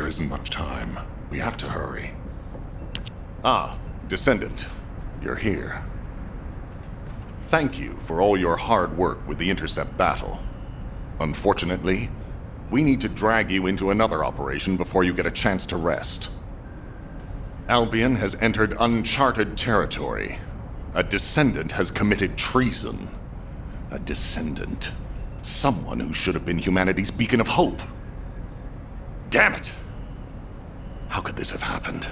there isn't much time. We have to hurry. Ah, Descendant. You're here. Thank you for all your hard work with the intercept battle. Unfortunately, we need to drag you into another operation before you get a chance to rest. Albion has entered uncharted territory. A Descendant has committed treason. A Descendant. Someone who should have been humanity's beacon of hope. Damn it! How could this have happened?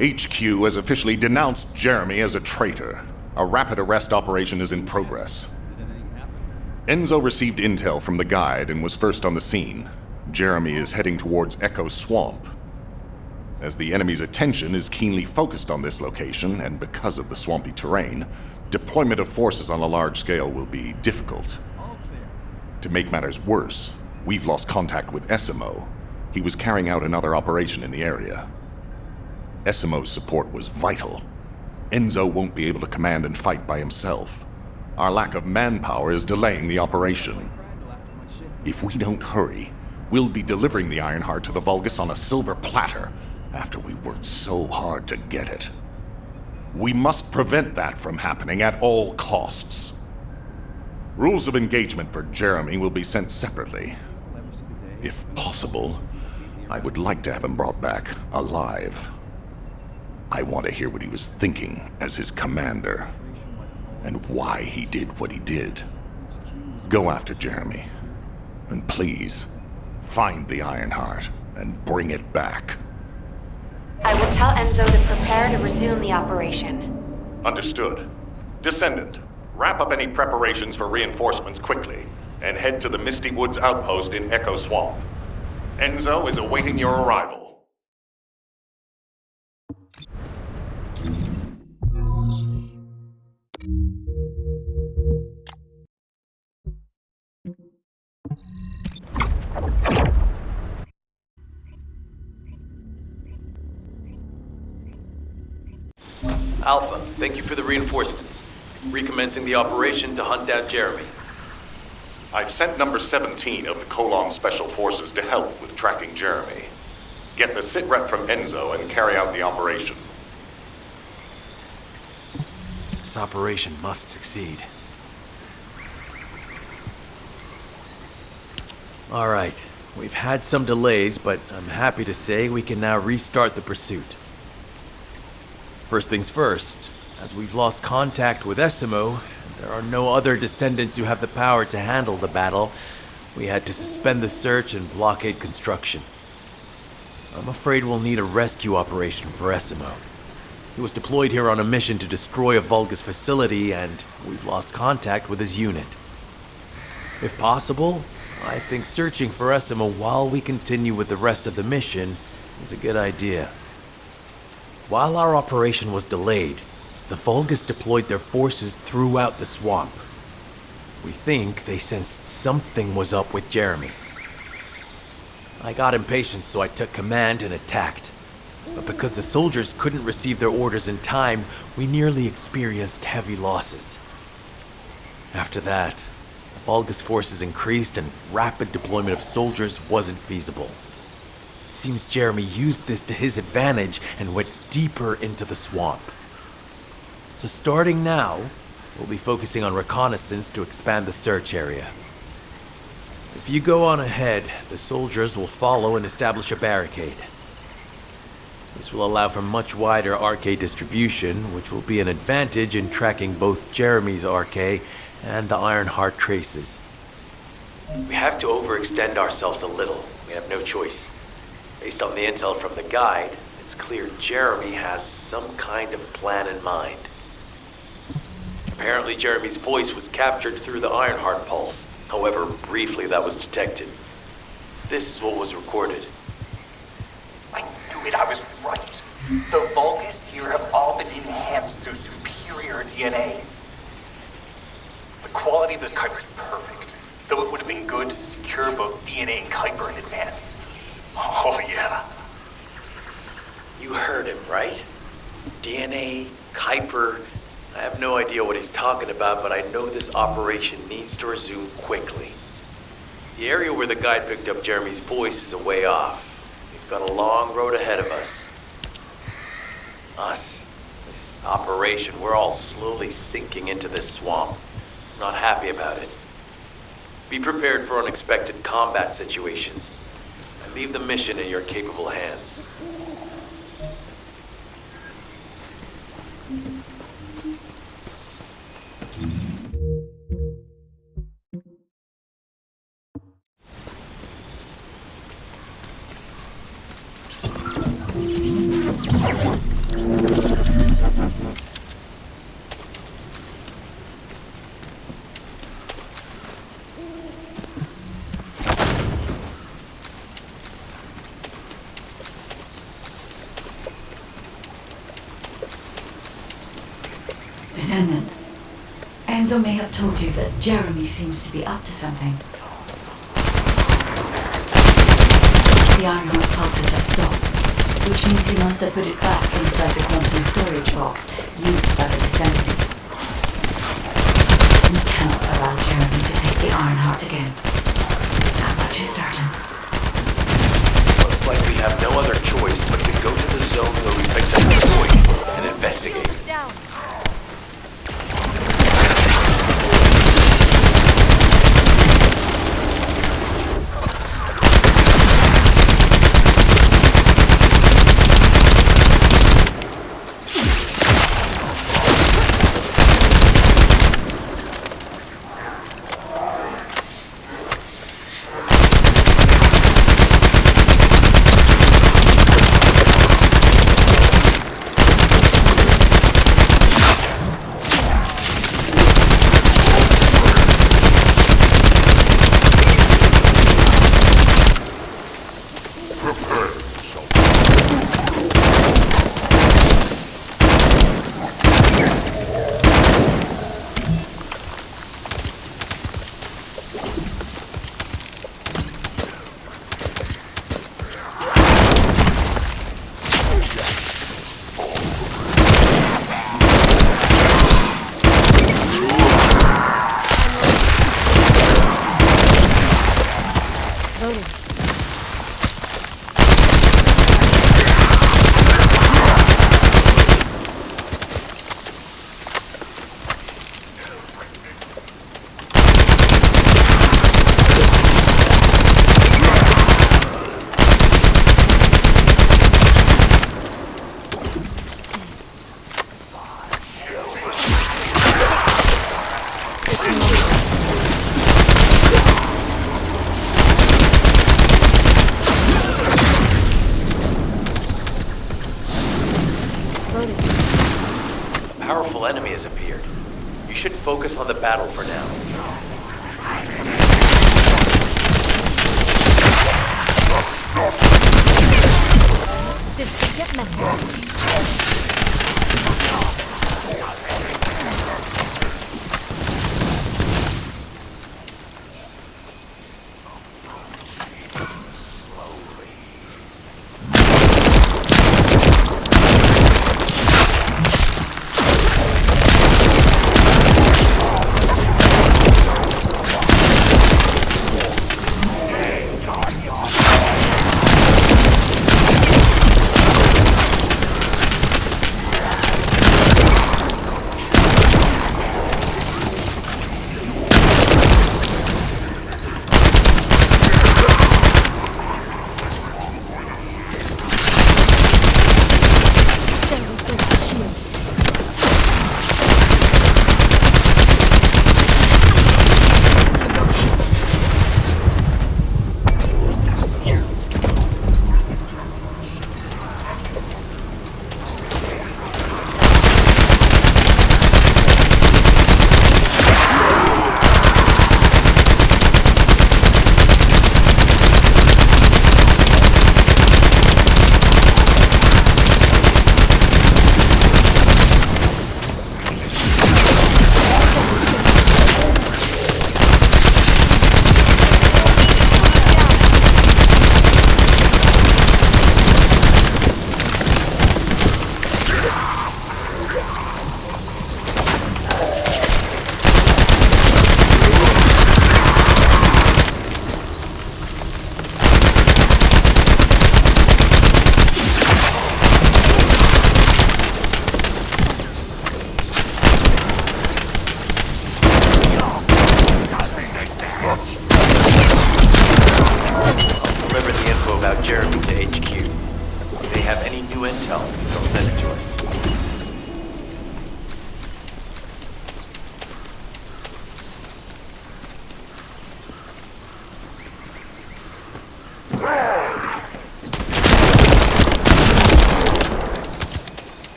HQ has officially denounced Jeremy as a traitor. A rapid arrest operation is in progress. Enzo received intel from the guide and was first on the scene. Jeremy is heading towards Echo Swamp. As the enemy's attention is keenly focused on this location, and because of the swampy terrain, deployment of forces on a large scale will be difficult. To make matters worse, we've lost contact with Essimo. He was carrying out another operation in the area. Essimo's support was vital. Enzo won't be able to command and fight by himself. Our lack of manpower is delaying the operation. If we don't hurry, we'll be delivering the Ironheart to the Vulgus on a silver platter after we've worked so hard to get it. We must prevent that from happening at all costs. Rules of engagement for Jeremy will be sent separately. If possible, I would like to have him brought back alive. I want to hear what he was thinking as his commander, and why he did what he did. Go after Jeremy, and please, find the Ironheart and bring it back. I will tell Enzo to prepare to resume the operation. Understood. Descendant, wrap up any preparations for reinforcements quickly, and head to the Misty Woods outpost in Echo Swamp. Enzo is awaiting your arrival. Alpha, thank you for the reinforcements. Recommencing the operation to hunt down Jeremy. I've sent number 17 of the Colon Special Forces to help with tracking Jeremy. Get the sitrep from Enzo and carry out the operation. This operation must succeed. All right, we've had some delays, but I'm happy to say we can now restart the pursuit. First things first, as we've lost contact with Essimo, and there are no other Descendants who have the power to handle the battle, we had to suspend the search and blockade construction. I'm afraid we'll need a rescue operation for Essimo. He was deployed here on a mission to destroy a Vulgus facility, and we've lost contact with his unit. If possible, I think searching for Essimo while we continue with the rest of the mission is a good idea. While our operation was delayed, the Vulgus deployed their forces throughout the swamp. We think they sensed something was up with Jeremy. I got impatient, so I took command and attacked. But because the soldiers couldn't receive their orders in time, we nearly experienced heavy losses. After that, the Vulgus forces increased and rapid deployment of soldiers wasn't feasible. It seems Jeremy used this to his advantage and went deeper into the swamp. So starting now, we'll be focusing on reconnaissance to expand the search area. If you go on ahead, the soldiers will follow and establish a barricade. This will allow for much wider RK distribution, which will be an advantage in tracking both Jeremy's RK and the Ironheart traces. We have to overextend ourselves a little. We have no choice. Based on the intel from the guide, it's clear Jeremy has some kind of plan in mind. Apparently Jeremy's voice was captured through the Ironheart pulse. However, briefly that was detected. This is what was recorded. I knew it, I was right. The Vulgus here have all been enhanced through superior DNA. The quality of this Kuiper's perfect, though it would have been good to secure both DNA and Kuiper in advance. Oh yeah. You heard him, right? DNA, Kuiper. I have no idea what he's talking about, but I know this operation needs to resume quickly. The area where the guide picked up Jeremy's voice is a way off. We've got a long road ahead of us. This operation, we're all slowly sinking into this swamp. Not happy about it. Be prepared for unexpected combat situations, and leave the mission in your capable hands. Descendant, Enzo may have told you that Jeremy seems to be up to something. The Ironheart pulses have stopped, which means he must have put it back inside the quantum storage box used by the Descendants. We cannot allow Jeremy to take the Ironheart again. That much is certain. Looks like we have no other choice but to go to the zone where we picked up his voice and investigate. Powerful enemy has appeared. You should focus on the battle for now. This could get messy.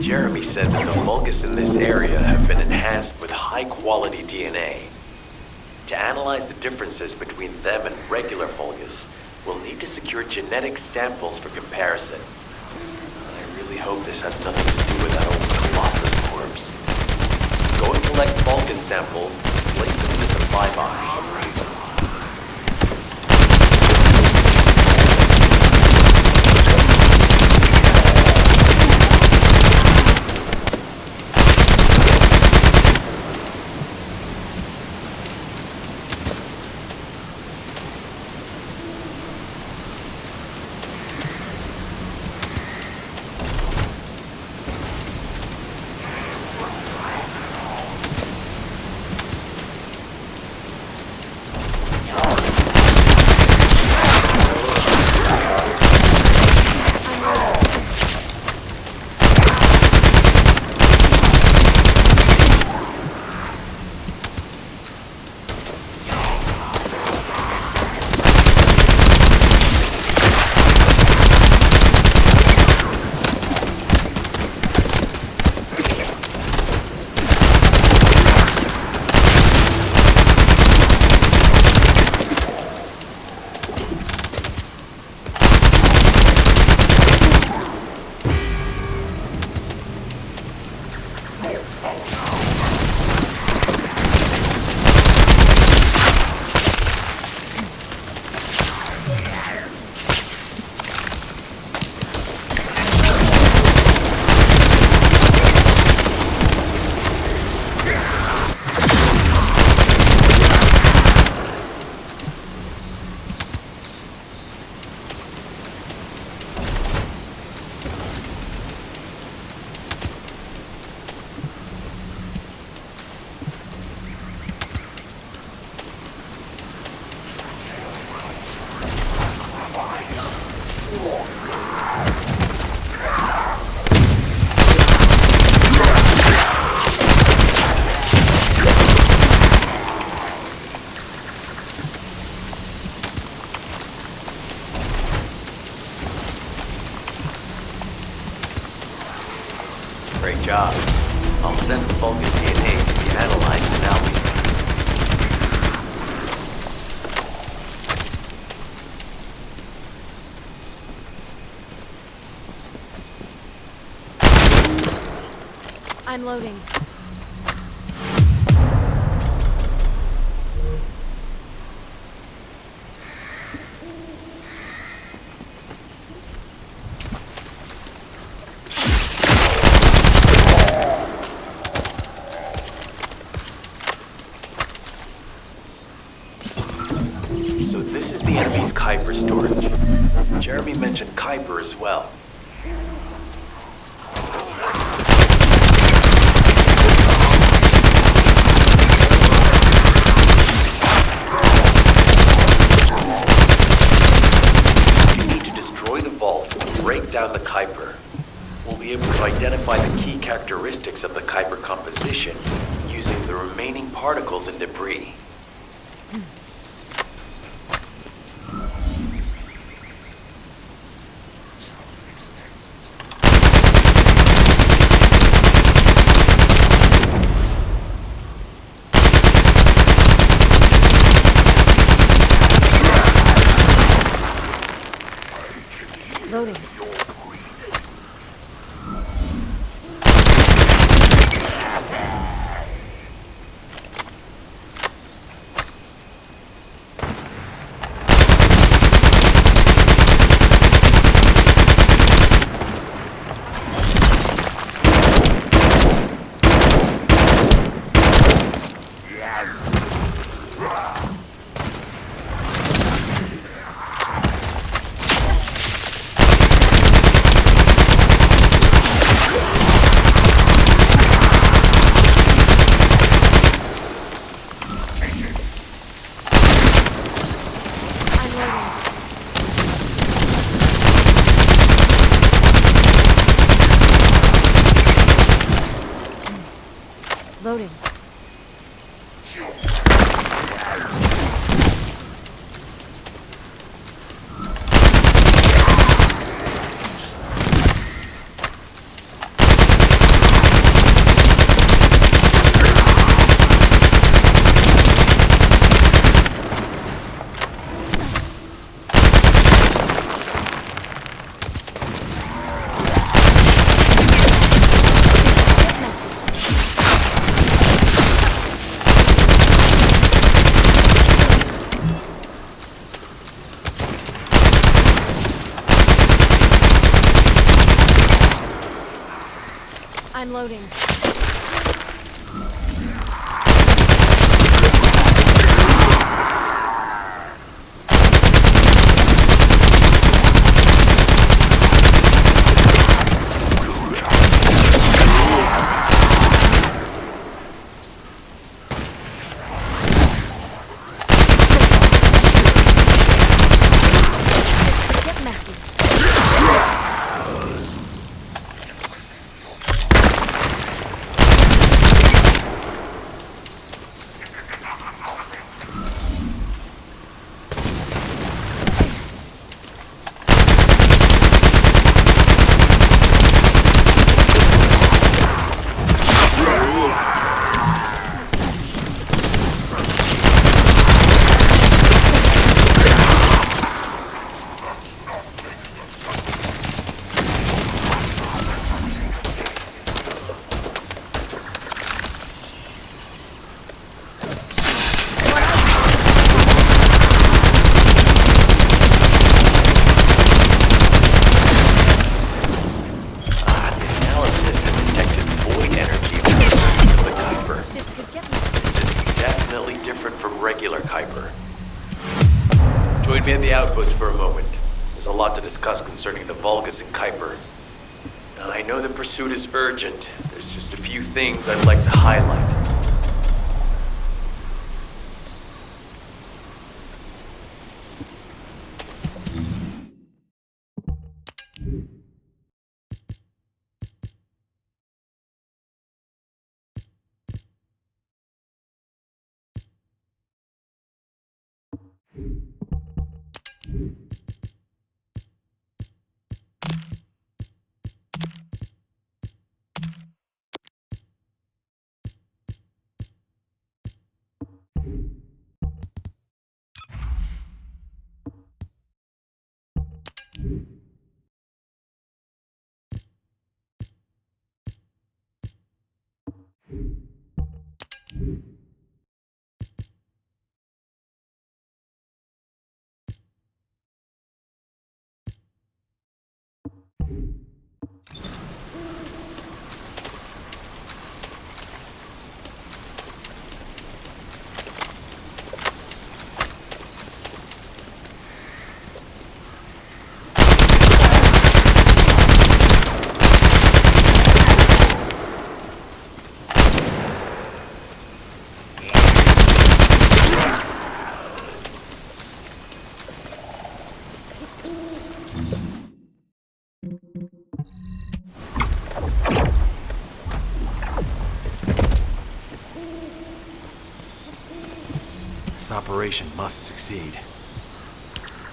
Jeremy said that the Vulgus in this area have been enhanced with high-quality DNA. To analyze the differences between them and regular Vulgus, we'll need to secure genetic samples for comparison. I really hope this has nothing to do with that old Colossus corpse. Go and collect Vulgus samples and place them in the supply box. Great job. I'll send the Vulgus DNA to be analyzed and now I'm loading. So this is the enemy's Kuiper storage. Jeremy mentioned Kuiper as well. You need to destroy the vault and break down the Kuiper. We'll be able to identify the key characteristics of the Kuiper composition using the remaining particles and debris. Loading. Loading. I'm loading. Get messy. Regular Kuiper. Join me at the outpost for a moment. There's a lot to discuss concerning the Vulgus and Kuiper. Now, I know the pursuit is urgent. There's just a few things I'd like to highlight. This operation must succeed.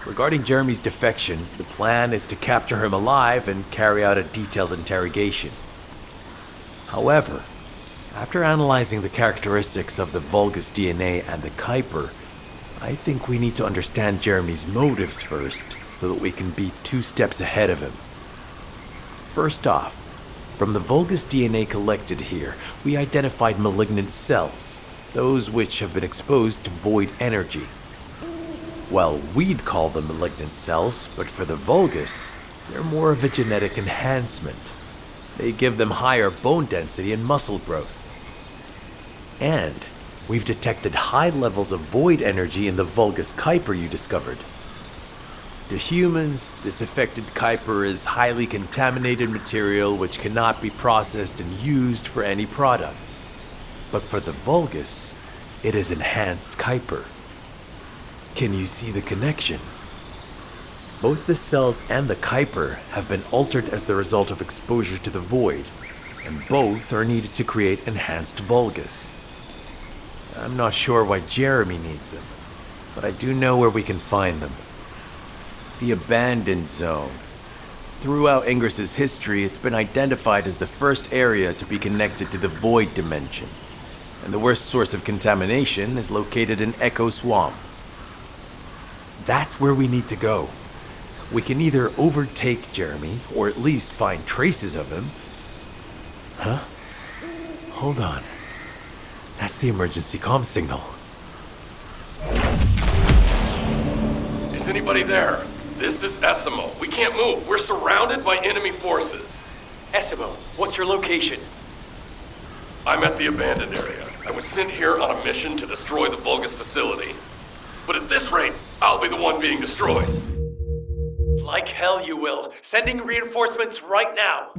Regarding Jeremy's defection, the plan is to capture him alive and carry out a detailed interrogation. However, after analyzing the characteristics of the Vulgus DNA and the Kuiper, I think we need to understand Jeremy's motives first. so that we can be 2 steps ahead of him. First off, from the Vulgus DNA collected here, we identified malignant cells, those which have been exposed to void energy. Well, we'd call them malignant cells, but for the Vulgus, they're more of a genetic enhancement. They give them higher bone density and muscle growth. And we've detected high levels of void energy in the Vulgus Kuiper you discovered. To humans, this affected Kuiper is highly contaminated material which cannot be processed and used for any products. But for the Vulgus, it is enhanced Kuiper. Can you see the connection? Both the cells and the Kuiper have been altered as the result of exposure to the void, and both are needed to create enhanced Vulgus. I'm not sure why Jeremy needs them, but I do know where we can find them. The Abandoned Zone. Throughout Ingris's history, it's been identified as the first area to be connected to the Void Dimension, and the worst source of contamination is located in Echo Swamp. That's where we need to go. We can either overtake Jeremy, or at least find traces of him. Huh? Hold on. That's the emergency comm signal. Is anybody there? This is Essimo. We can't move. We're surrounded by enemy forces. Essimo, what's your location? I'm at the abandoned area. I was sent here on a mission to destroy the Vulgus facility. But at this rate, I'll be the one being destroyed. Like hell you will. Sending reinforcements right now.